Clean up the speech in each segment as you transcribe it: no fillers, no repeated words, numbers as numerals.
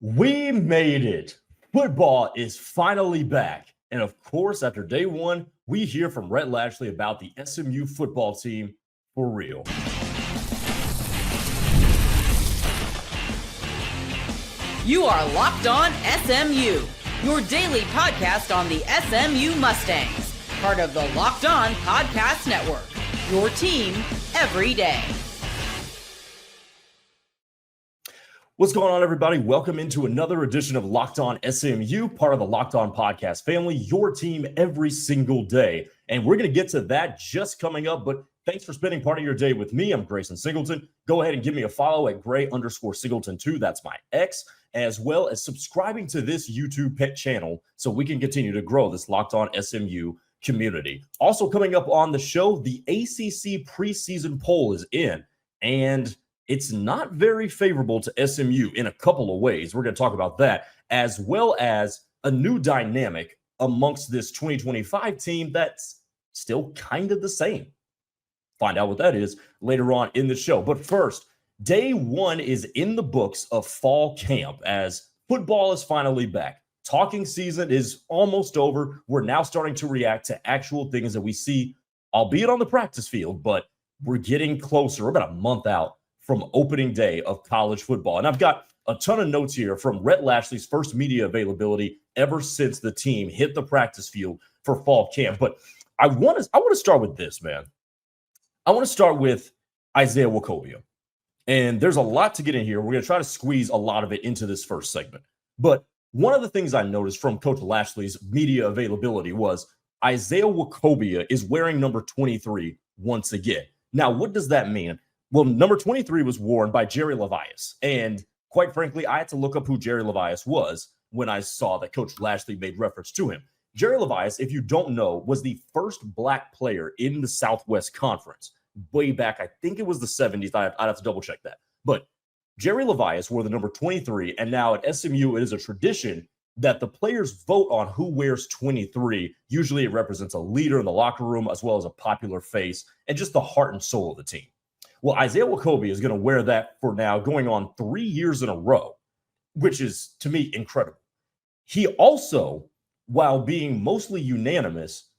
We made it. Football is finally back. And of course, after day one, we hear from Rhett Lashlee about the SMU football team for real. You are Locked On SMU, your daily podcast on the SMU Mustangs, part of the Locked On Podcast Network, your team every day. What's going on, everybody? Welcome into another edition of Locked On SMU, part of the Locked On Podcast family, your team every single day. And we're going to get to that just coming up, but thanks for spending part of your day with me. I'm Grayson Singleton. Go ahead and give me a follow at Gray_Singleton2. That's my X, as well as subscribing to this YouTube pet channel so we can continue to grow this Locked On SMU community. Also coming up on the show, the ACC Preseason poll is in, and it's not very favorable to SMU in a couple of ways. We're going to talk about that, as well as a new dynamic amongst this 2025 team that's still kind of the same. Find out what that is later on in the show. But first, day one is in the books of fall camp as football is finally back. Talking season is almost over. We're now starting to react to actual things that we see, albeit on the practice field, but we're getting closer. We're about a month out from opening day of college football. And I've got a ton of notes here from Rhett Lashlee's first media availability ever since the team hit the practice field for fall camp. But I want to start with this, man. I want to start with Isaiah Nwokobia. And there's a lot to get in here. We're going to try to squeeze a lot of it into this first segment. But one of the things I noticed from Coach Lashlee's media availability was Isaiah Nwokobia is wearing number 23 once again. Now, what does that mean? Well, number 23 was worn by Jerry Levias. And quite frankly, I had to look up who Jerry Levias was when I saw that Coach Lashlee made reference to him. Jerry Levias, if you don't know, was the first black player in the Southwest Conference way back. I think it was the 70s. I'd have to double check that. But Jerry Levias wore the number 23. And now at SMU, it is a tradition that the players vote on who wears 23. Usually it represents a leader in the locker room as well as a popular face and just the heart and soul of the team. Well, Isaiah Nwokobia is going to wear that for now going on 3 years in a row, which is, to me, incredible. He also, while being mostly unanimous,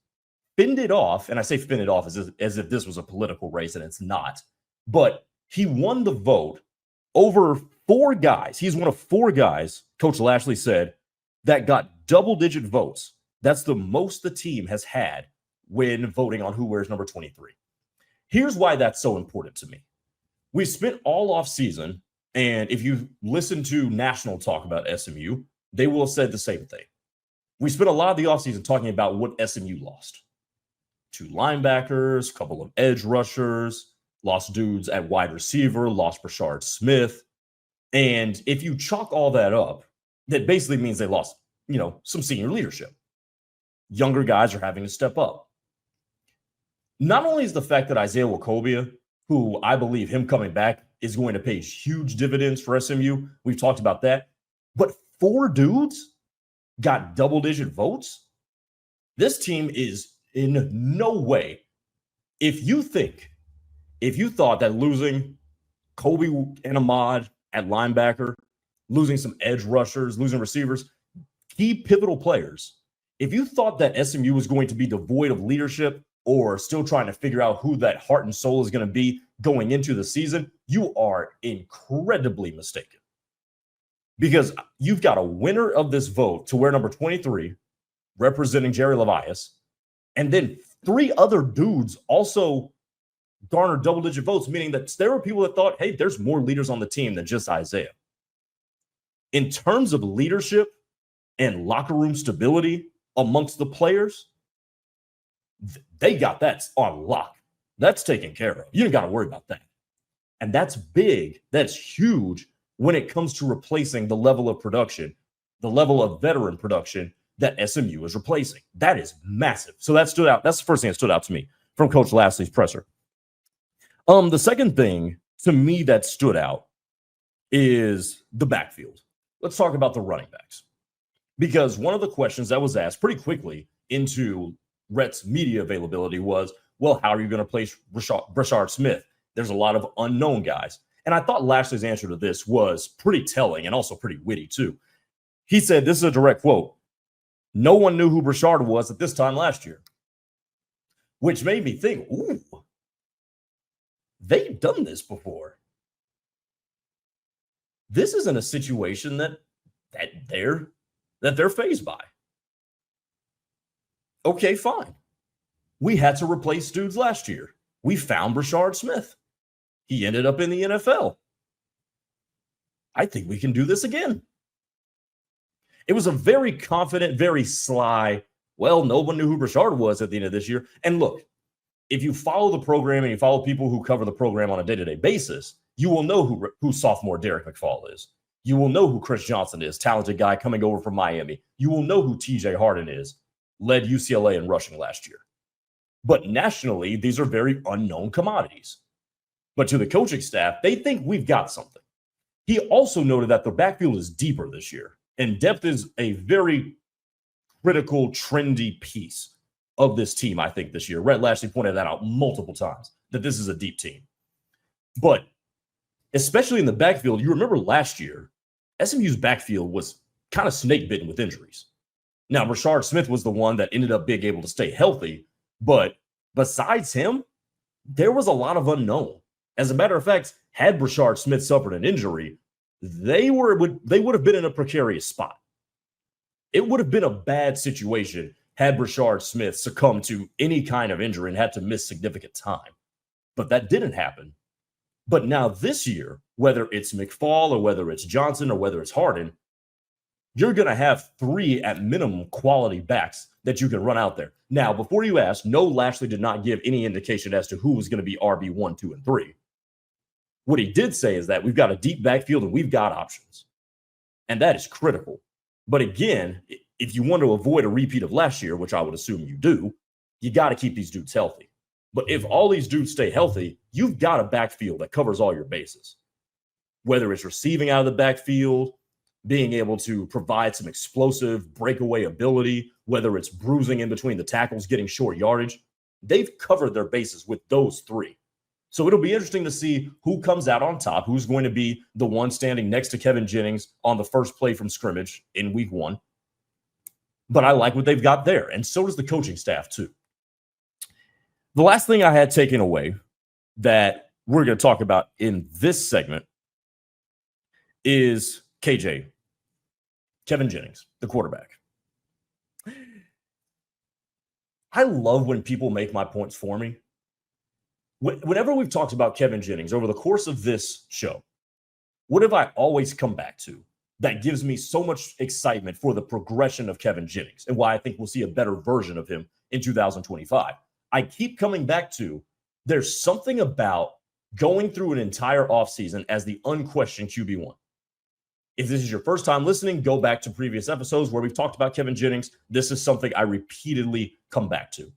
fended off, and I say fended off as if this was a political race, and it's not, but he won the vote over 4 guys. He's one of 4 guys, Coach Lashlee said, that got double-digit votes. That's the most the team has had when voting on who wears number 23. Here's why that's so important to me. We spent all off season, and if you listen to national talk about SMU, they will have said the same thing. We spent a lot of the offseason talking about what SMU lost. 2 linebackers, a couple of edge rushers, lost dudes at wide receiver, lost Brashard Smith. And if you chalk all that up, that basically means they lost, some senior leadership. Younger guys are having to step up. Not only is the fact that Isaiah Nwokobia, who I believe him coming back is going to pay huge dividends for SMU, we've talked about that, but 4 dudes got double-digit votes. This team is in no way, if you thought that losing Kobe and Ahmad at linebacker, losing some edge rushers, losing receivers, key pivotal players, if you thought that SMU was going to be devoid of leadership or still trying to figure out who that heart and soul is going to be going into the season, you are incredibly mistaken. Because you've got a winner of this vote to wear number 23, representing Jerry Levias, and then 3 other dudes also garnered double-digit votes, meaning that there were people that thought, hey, there's more leaders on the team than just Isaiah. In terms of leadership and locker room stability amongst the players, they got that on lock. That's taken care of. You don't got to worry about that. And that's big. That's huge when it comes to replacing the level of production, the level of veteran production that SMU is replacing. That is massive. So that stood out. That's the first thing that stood out to me from Coach Lashlee's presser. The second thing to me that stood out is the backfield. Let's talk about the running backs. Because one of the questions that was asked pretty quickly into Rhett's media availability was, well, how are you going to place Brashard Smith? There's a lot of unknown guys. And And I thought Lashlee's answer to this was pretty telling and also pretty witty too. He said, this is a direct quote, "No one knew who Brashard was at this time last year," which made me think, ooh, they've done this before. This isn't a situation that they're fazed by. Okay, fine. We had to replace dudes last year. We found Brashard Smith. He ended up in the NFL. I think we can do this again. It was a very confident, very sly, well, no one knew who Brashard was at the end of this year. And look, if you follow the program and you follow people who cover the program on a day-to-day basis, you will know who sophomore Derek McFall is. You will know who Chris Johnson is, talented guy coming over from Miami. You will know who TJ Harden is, led UCLA in rushing last year. But nationally, these are very unknown commodities. But to the coaching staff, they think we've got something. He also noted that the backfield is deeper this year, and depth is a very critical, trendy piece of this team, I think, this year. Rhett Lashlee pointed that out multiple times, that this is a deep team. But especially in the backfield, you remember last year, SMU's backfield was kind of snake-bitten with injuries. Now, Brashard Smith was the one that ended up being able to stay healthy, but besides him, there was a lot of unknown. As a matter of fact, had Brashard Smith suffered an injury, they would have been in a precarious spot. It would have been a bad situation had Brashard Smith succumbed to any kind of injury and had to miss significant time. But that didn't happen. But now this year, whether it's McFall or whether it's Johnson or whether it's Harden, you're going to have 3 at minimum quality backs that you can run out there. Now, before you ask, no, Lashlee did not give any indication as to who was going to be RB 1, 2, and 3. What he did say is that we've got a deep backfield and we've got options. And that is critical. But again, if you want to avoid a repeat of last year, which I would assume you do, you got to keep these dudes healthy. But if all these dudes stay healthy, you've got a backfield that covers all your bases. Whether it's receiving out of the backfield, being able to provide some explosive breakaway ability, whether it's bruising in between the tackles, getting short yardage, they've covered their bases with those 3. So it'll be interesting to see who comes out on top, who's going to be the one standing next to Kevin Jennings on the first play from scrimmage in week 1. But I like what they've got there, and so does the coaching staff too. The last thing I had taken away that we're going to talk about in this segment is KJ, Kevin Jennings, the quarterback. I love when people make my points for me. Whenever we've talked about Kevin Jennings over the course of this show, what have I always come back to that gives me so much excitement for the progression of Kevin Jennings and why I think we'll see a better version of him in 2025? I keep coming back to there's something about going through an entire offseason as the unquestioned QB1. If this is your first time listening, go back to previous episodes where we've talked about Kevin Jennings. This is something I repeatedly come back to.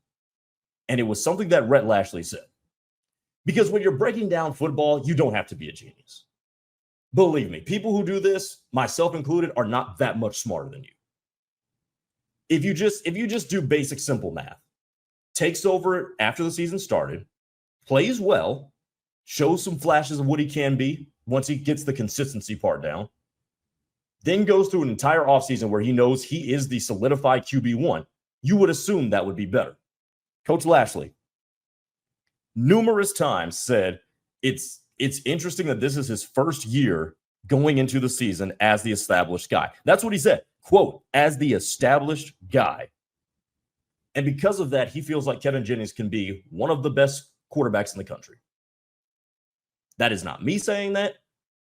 And it was something that Rhett Lashlee said. Because when you're breaking down football, you don't have to be a genius. Believe me, people who do this, myself included, are not that much smarter than you. If you just do basic, simple math, takes over after the season started, plays well, shows some flashes of what he can be once he gets the consistency part down, then goes through an entire offseason where he knows he is the solidified QB1, you would assume that would be better. Coach Lashlee numerous times said it's interesting that this is his first year going into the season as the established guy. That's what he said, quote, as the established guy. And because of that, he feels like Kevin Jennings can be one of the best quarterbacks in the country. That is not me saying that.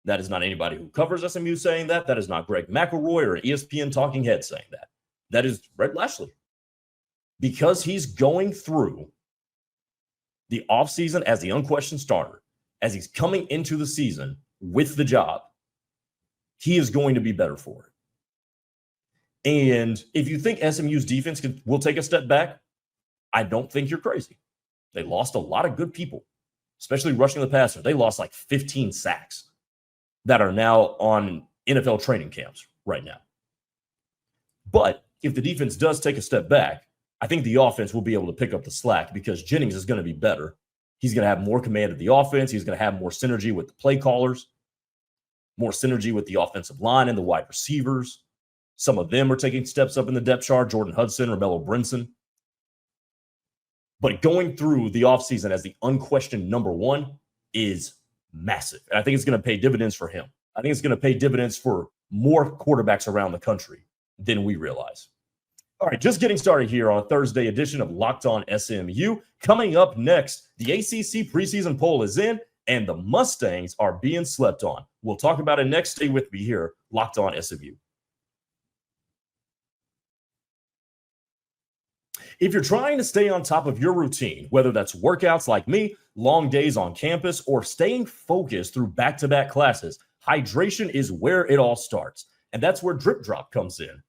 That is not anybody who covers SMU saying that. That is not Greg McElroy or an ESPN talking head saying that. That is Rhett Lashlee. Because he's going through the offseason as the unquestioned starter, as he's coming into the season with the job, he is going to be better for it. And if you think SMU's defense will take a step back, I don't think you're crazy. They lost a lot of good people, especially rushing the passer. They lost like 15 sacks that are now on NFL training camps right now. But if the defense does take a step back, I think the offense will be able to pick up the slack because Jennings is going to be better. He's going to have more command of the offense. He's going to have more synergy with the play callers, more synergy with the offensive line and the wide receivers. Some of them are taking steps up in the depth chart, Jordan Hudson, Romello Brinson. But going through the offseason as the unquestioned number one is massive. And I think it's going to pay dividends for him. I think it's going to pay dividends for more quarterbacks around the country than we realize. All right, just getting started here on a Thursday edition of Locked On SMU. Coming up next, the ACC preseason poll is in, and the Mustangs are being slept on. We'll talk about it next. Stay with me here, Locked On SMU. If you're trying to stay on top of your routine, whether that's workouts like me, long days on campus, or staying focused through back-to-back classes, hydration is where it all starts. And that's where DripDrop comes in.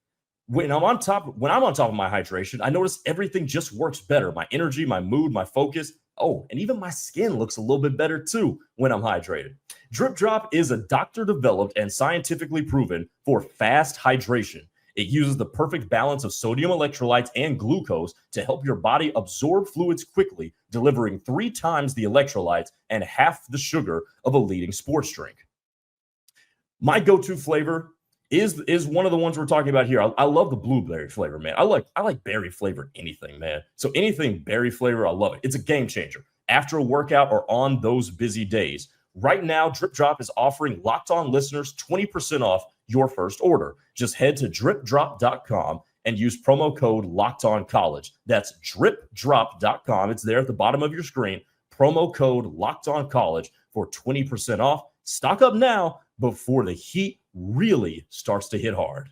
When I'm on top of my hydration, I notice everything just works better. My energy, my mood, my focus. Oh, and even my skin looks a little bit better too when I'm hydrated. DripDrop is a doctor-developed and scientifically proven for fast hydration. It uses the perfect balance of sodium electrolytes and glucose to help your body absorb fluids quickly, delivering 3 times the electrolytes and half the sugar of a leading sports drink. My go-to flavor is one of the ones we're talking about here. I love the blueberry flavor, man. I like berry flavored anything, man. So anything berry flavor, I love it. It's a game changer. After a workout or on those busy days. Right now, DripDrop is offering Locked On listeners 20% off your first order. Just head to DripDrop.com and use promo code LOCKEDONCollege. That's DripDrop.com. It's there at the bottom of your screen. Promo code LOCKEDONCollege for 20% off. Stock up now before the heat really starts to hit hard.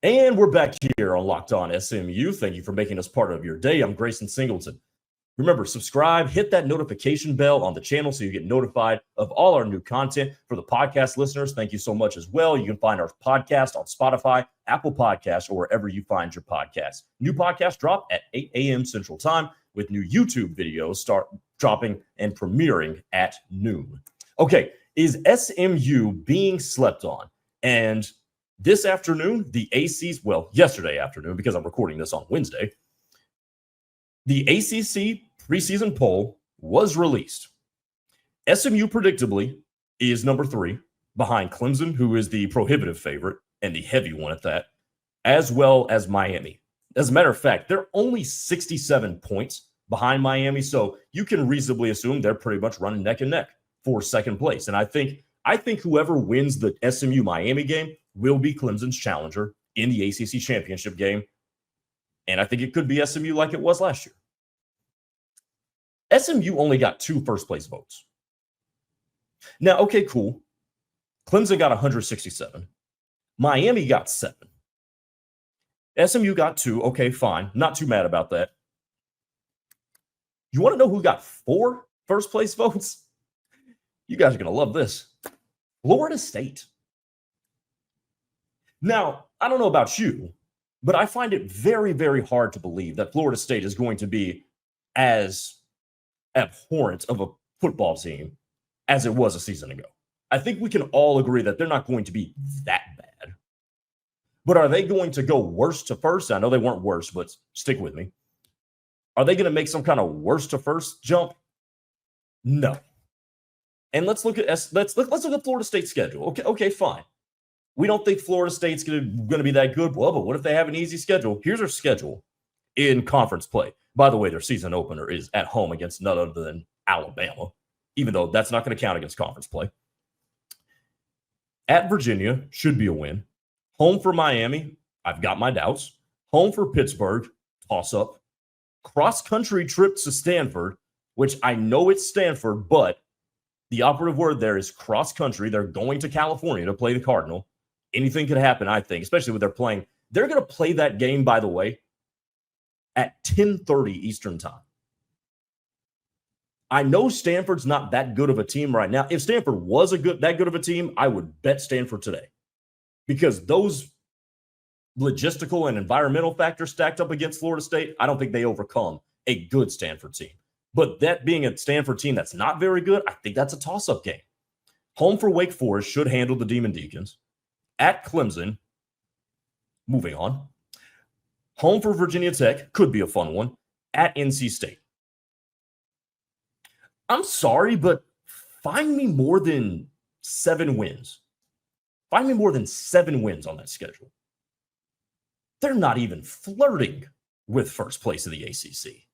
And we're back here on Locked On SMU. Thank you for making us part of your day. I'm Grayson Singleton. Remember, subscribe, hit that notification bell on the channel so you get notified of all our new content. For the podcast listeners, thank you so much as well. You can find our podcast on Spotify, Apple Podcasts, or wherever you find your podcasts. New podcasts drop at 8 a.m. Central Time, with new YouTube videos start dropping and premiering at noon. Okay, is SMU being slept on? And this afternoon, yesterday afternoon, because I'm recording this on Wednesday, the ACC preseason poll was released. SMU predictably is number 3 behind Clemson, who is the prohibitive favorite and the heavy one at that, as well as Miami. As a matter of fact, they're only 67 points behind Miami, so you can reasonably assume they're pretty much running neck and neck for second place. And I think whoever wins the SMU Miami game will be Clemson's challenger in the ACC championship game. And I think it could be SMU like it was last year. SMU only got 2 first-place votes. Now, okay, cool. Clemson got 167. Miami got 7. SMU got 2. Okay, fine. Not too mad about that. You want to know who got 4 first-place votes? You guys are going to love this. Florida State. Now, I don't know about you, but I find it very, very hard to believe that Florida State is going to be as abhorrent of a football team as it was a season ago. I think we can all agree that they're not going to be that bad. But are they going to go worst to first? I know they weren't worst, but stick with me. Are they going to make some kind of worst to first jump? No. And let's look at Florida State's schedule. Okay, fine. We don't think Florida State's going to be that good. Well, but what if they have an easy schedule? Here's their schedule in conference play. By the way, their season opener is at home against none other than Alabama, even though that's not going to count against conference play. At Virginia, should be a win. Home for Miami, I've got my doubts. Home for Pittsburgh, toss-up. Cross-country trip to Stanford, which I know it's Stanford, but the operative word there is cross-country. They're going to California to play the Cardinal. Anything could happen, I think, especially when they're playing. They're going to play that game, by the way, at 10:30 Eastern time. I know Stanford's not that good of a team right now. If Stanford was that good of a team, I would bet Stanford today, because those logistical and environmental factors stacked up against Florida State, I don't think they overcome a good Stanford team. But that being a Stanford team that's not very good, I think that's a toss-up game. Home for Wake Forest should handle the Demon Deacons. At Clemson, moving on. home for Virginia Tech, could be a fun one, at NC State. I'm sorry, but find me more than 7 wins. Find me more than 7 wins on that schedule. They're not even flirting with first place of the ACC.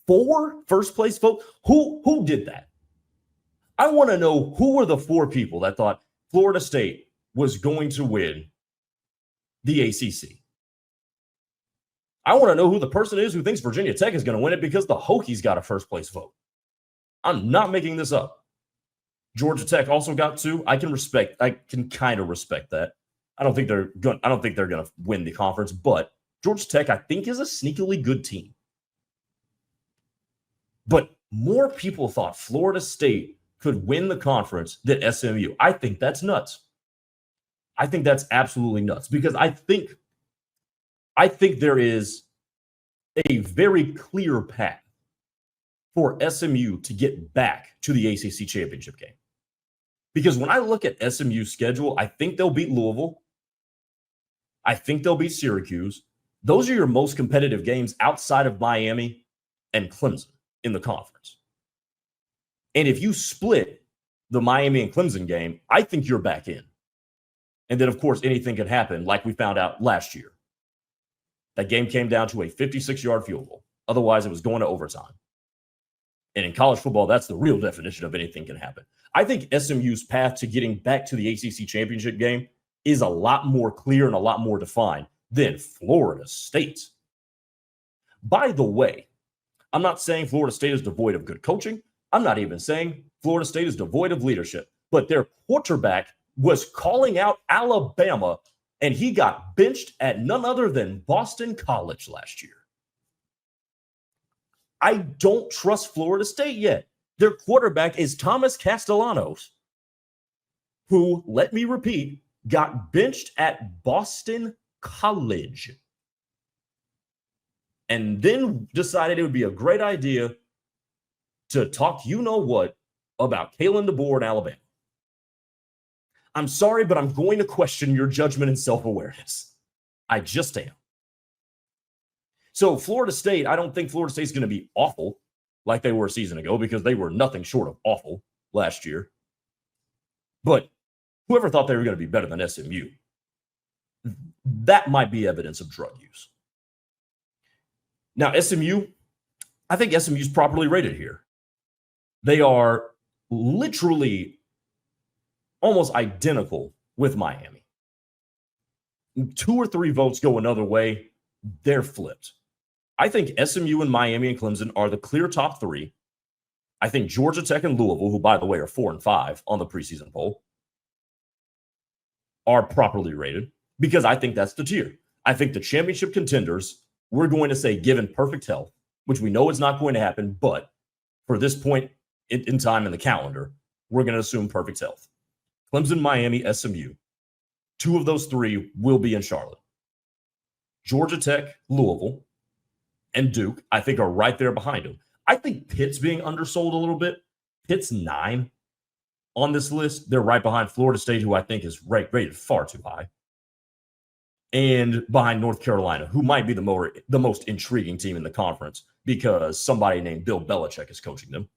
4 first place votes? Who did that? I want to know who were the 4 people that thought Florida State was going to win the ACC. I want to know who the person is who thinks Virginia Tech is going to win it because the Hokies got a first place vote. I'm not making this up. Georgia Tech also got 2. I can kind of respect that. I don't think they're going to win the conference, but Georgia Tech, I think, is a sneakily good team. But more people thought Florida State could win the conference than SMU. I think that's nuts. I think that's absolutely nuts because I think there is a very clear path for SMU to get back to the ACC championship game. Because when I look at SMU's schedule, I think they'll beat Louisville. I think they'll beat Syracuse. Those are your most competitive games outside of Miami and Clemson in the conference. And if you split the Miami and Clemson game, I think you're back in. And then, of course, anything can happen, like we found out last year. That game came down to a 56-yard field goal. Otherwise, it was going to overtime. And in college football, that's the real definition of anything can happen. I think SMU's path to getting back to the ACC championship game is a lot more clear and a lot more defined than Florida State. By the way, I'm not saying Florida State is devoid of good coaching. I'm not even saying Florida State is devoid of leadership. But their quarterback was calling out Alabama, and he got benched at none other than Boston College last year. I don't trust Florida State yet. Their quarterback is Thomas Castellanos, who, let me repeat, got benched at Boston College and then decided it would be a great idea to talk you-know-what about Kalen DeBoer in Alabama. I'm sorry, but I'm going to question your judgment and self-awareness. I just am. So Florida State, I don't think Florida State's going to be awful like they were a season ago because they were nothing short of awful last year. But whoever thought they were going to be better than SMU, that might be evidence of drug use. Now, SMU, I think SMU's properly rated here. They are literally almost identical with Miami. 2 or 3 votes go another way, they're flipped. I think SMU and Miami and Clemson are the clear top 3. I think Georgia Tech and Louisville, who, by the way, are 4 and 5 on the preseason poll, are properly rated because I think that's the tier. I think the championship contenders, we're going to say given perfect health, which we know is not going to happen, but for this point in time in the calendar, we're going to assume perfect health. Clemson, Miami, SMU. 2 of those 3 will be in Charlotte. Georgia Tech, Louisville, and Duke, I think, are right there behind them. I think Pitt's being undersold a little bit. Pitt's 9 on this list. They're right behind Florida State, who I think is rated far too high. And behind North Carolina, who might be the most intriguing team in the conference because somebody named Bill Belichick is coaching them.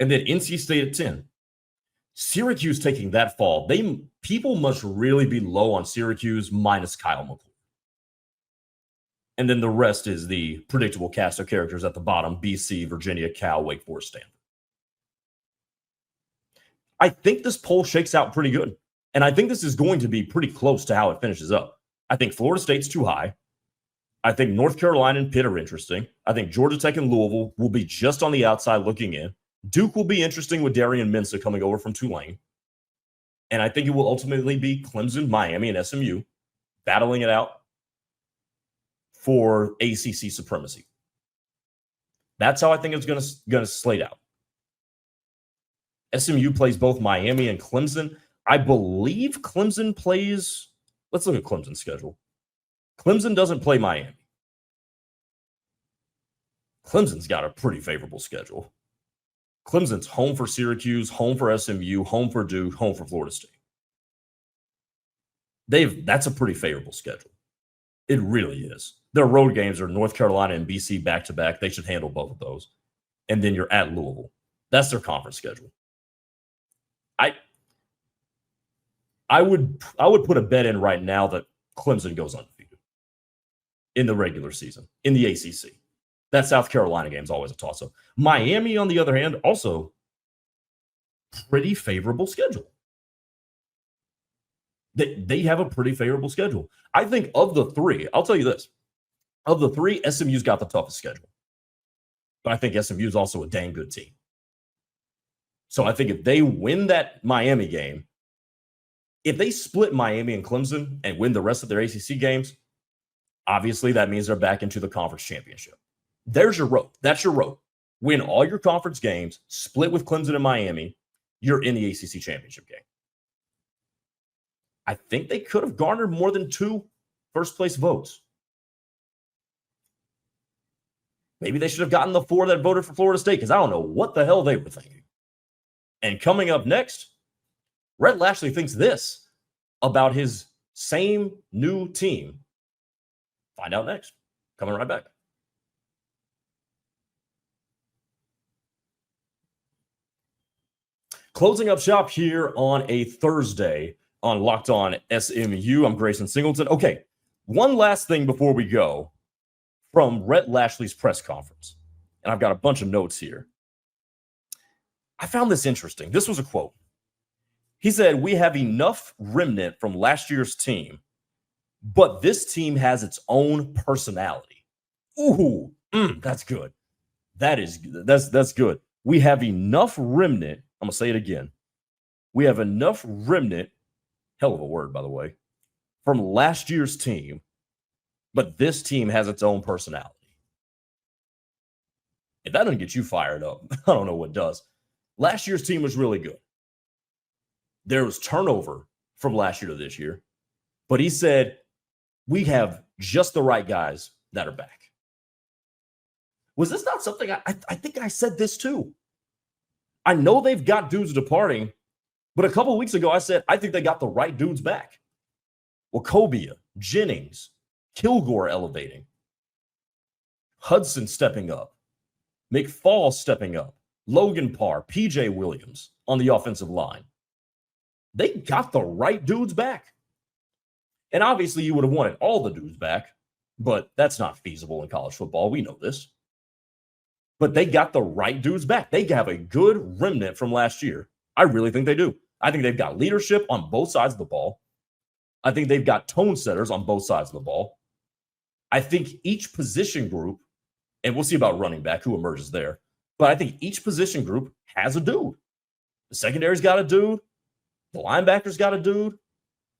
And then NC State at 10. Syracuse taking that fall. People must really be low on Syracuse minus Kyle McCord. And then the rest is the predictable cast of characters at the bottom: BC, Virginia, Cal, Wake Forest, Stanford. I think this poll shakes out pretty good. And I think this is going to be pretty close to how it finishes up. I think Florida State's too high. I think North Carolina and Pitt are interesting. I think Georgia Tech and Louisville will be just on the outside looking in. Duke will be interesting with Darian Mensah coming over from Tulane. And I think it will ultimately be Clemson, Miami, and SMU battling it out for ACC supremacy. That's how I think it's going to slate out. SMU plays both Miami and Clemson. I believe Clemson plays. Let's look at Clemson's schedule. Clemson doesn't play Miami. Clemson's got a pretty favorable schedule. Clemson's home for Syracuse, home for SMU, home for Duke, home for Florida State. That's a pretty favorable schedule. It really is. Their road games are North Carolina and BC back-to-back. They should handle both of those. And then you're at Louisville. That's their conference schedule. I would put a bet in right now that Clemson goes undefeated in the regular season, in the ACC. That South Carolina game is always a toss-up. Miami, on the other hand, also pretty favorable schedule. They have a pretty favorable schedule. I think of the three, I'll tell you this. Of the three, SMU's got the toughest schedule. But I think SMU is also a dang good team. So I think if they win that Miami game, if they split Miami and Clemson and win the rest of their ACC games, obviously that means they're back into the conference championship. There's your road. That's your road. Win all your conference games, split with Clemson and Miami, you're in the ACC championship game. I think they could have garnered more than 2 first-place votes. Maybe they should have gotten the 4 that voted for Florida State, because I don't know what the hell they were thinking. And coming up next, Rhett Lashlee thinks this about his same new team. Find out next. Coming right back. Closing up shop here on a Thursday on Locked On SMU. I'm Grayson Singleton. Okay, one last thing before we go from Rhett Lashlee's press conference. And I've got a bunch of notes here. I found this interesting. This was a quote. He said, "We have enough remnant from last year's team, but this team has its own personality." Ooh, that's good. That's good. We have enough remnant. I'm going to say it again. We have enough remnant, hell of a word, by the way, from last year's team, but this team has its own personality. If that doesn't get you fired up, I don't know what does. Last year's team was really good. There was turnover from last year to this year, but he said, we have just the right guys that are back. Was this not something I think I said this too? I know they've got dudes departing, but a couple of weeks ago I said, I think they got the right dudes back. Wakobia, Jennings, Kilgore elevating, Hudson stepping up, McFall stepping up, Logan Parr, PJ Williams on the offensive line. They got the right dudes back. And obviously you would have wanted all the dudes back, but that's not feasible in college football. We know this. But they got the right dudes back. They have a good remnant from last year. I really think they do. I think they've got leadership on both sides of the ball. I think they've got tone setters on both sides of the ball. I think each position group, and we'll see about running back, who emerges there, but I think each position group has a dude. The secondary's got a dude. The linebacker's got a dude.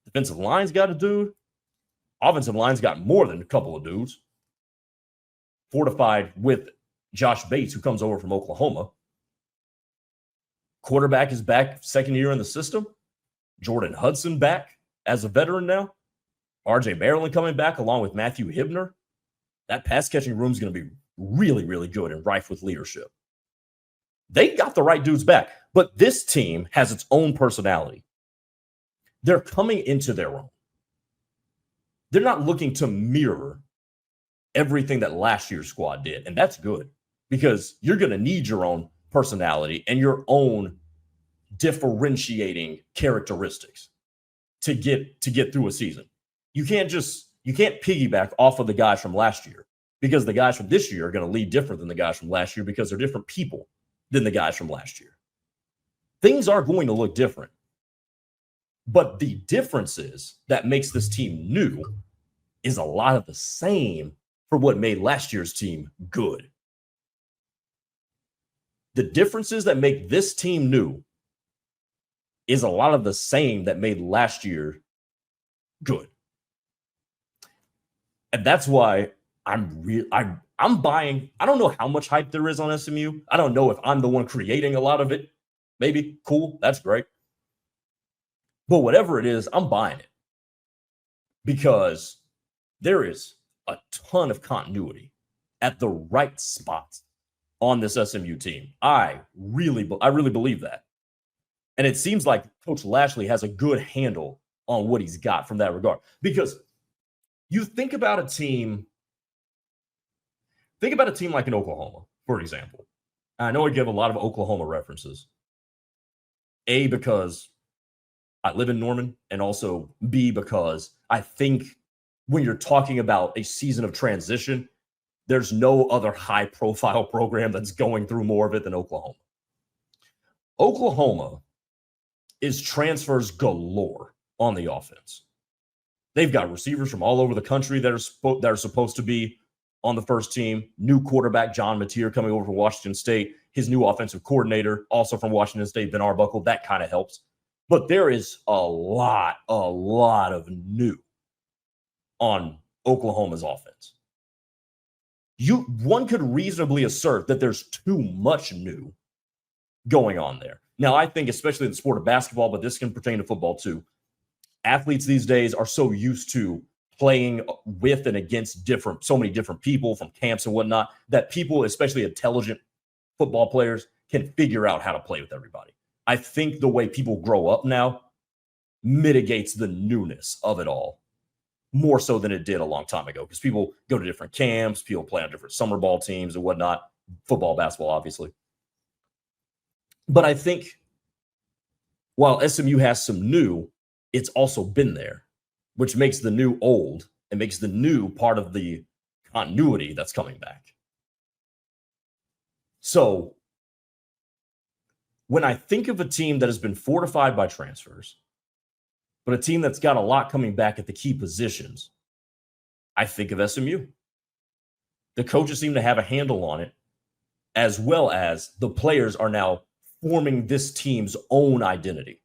Defensive line's got a dude. Offensive line's got more than a couple of dudes. Fortified with Josh Bates, who comes over from Oklahoma. Quarterback is back, second year in the system. Jordan Hudson back as a veteran now. RJ Maryland coming back along with Matthew Hibner. That pass catching room is going to be really, really good and rife with leadership. They got the right dudes back, but this team has its own personality. They're coming into their own. They're not looking to mirror everything that last year's squad did, and that's good because you're going to need your own personality and your own differentiating characteristics to get through a season. You can't piggyback off of the guys from last year because the guys from this year are going to lead different than the guys from last year because they're different people than the guys from last year. Things are going to look different. But the differences that makes this team new is a lot of the same for what made last year's team good. The differences that make this team new is a lot of the same that made last year good. And that's why I'm buying. I don't know how much hype there is on SMU. I don't know if I'm the one creating a lot of it. Maybe. Cool. That's great. But whatever it is, I'm buying it because there is a ton of continuity at the right spots on this SMU team. I really believe that. And it seems like Coach Lashlee has a good handle on what he's got from that regard because You think about a team like in Oklahoma, for example. I know I give a lot of Oklahoma references. A, because I live in Norman, and also B, because I think when you're talking about a season of transition, there's no other high-profile program that's going through more of it than Oklahoma. Oklahoma is transfers galore on the offense. They've got receivers from all over the country that are supposed to be on the first team. New quarterback John Mateer coming over from Washington State. His new offensive coordinator, also from Washington State, Ben Arbuckle. That kind of helps. But there is a lot of new on Oklahoma's offense. One could reasonably assert that there's too much new going on there. Now, I think especially in the sport of basketball, but this can pertain to football too, athletes these days are so used to playing with and against so many different people from camps and whatnot, that people, especially intelligent football players, can figure out how to play with everybody. I think the way people grow up now mitigates the newness of it all more so than it did a long time ago, because people go to different camps, people play on different summer ball teams and whatnot, football, basketball, obviously. But I think while SMU has some new, it's also been there, which makes the new old and makes the new part of the continuity that's coming back. So when I think of a team that has been fortified by transfers, but a team that's got a lot coming back at the key positions, I think of SMU. The coaches seem to have a handle on it, as well as the players are now forming this team's own identity.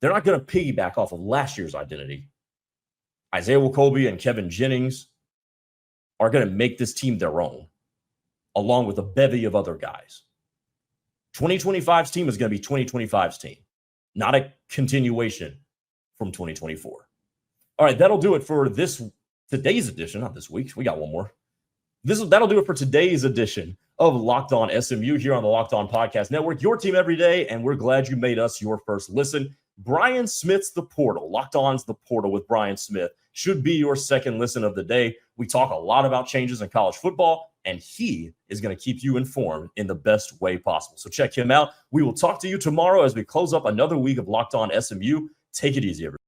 They're not going to piggyback off of last year's identity. Isaiah Nwokobia and Kevin Jennings are going to make this team their own, along with a bevy of other guys. 2025's team is going to be 2025's team, not a continuation from 2024. All right, that'll do it for today's edition, not this week's. We got one more. That'll do it for today's edition of Locked On SMU here on the Locked On Podcast Network, your team every day, and we're glad you made us your first listen. Brian Smith's The Portal, Locked On's The Portal with Brian Smith, should be your second listen of the day. We talk a lot about changes in college football, and he is going to keep you informed in the best way possible. So check him out. We will talk to you tomorrow as we close up another week of Locked On SMU. Take it easy, everybody.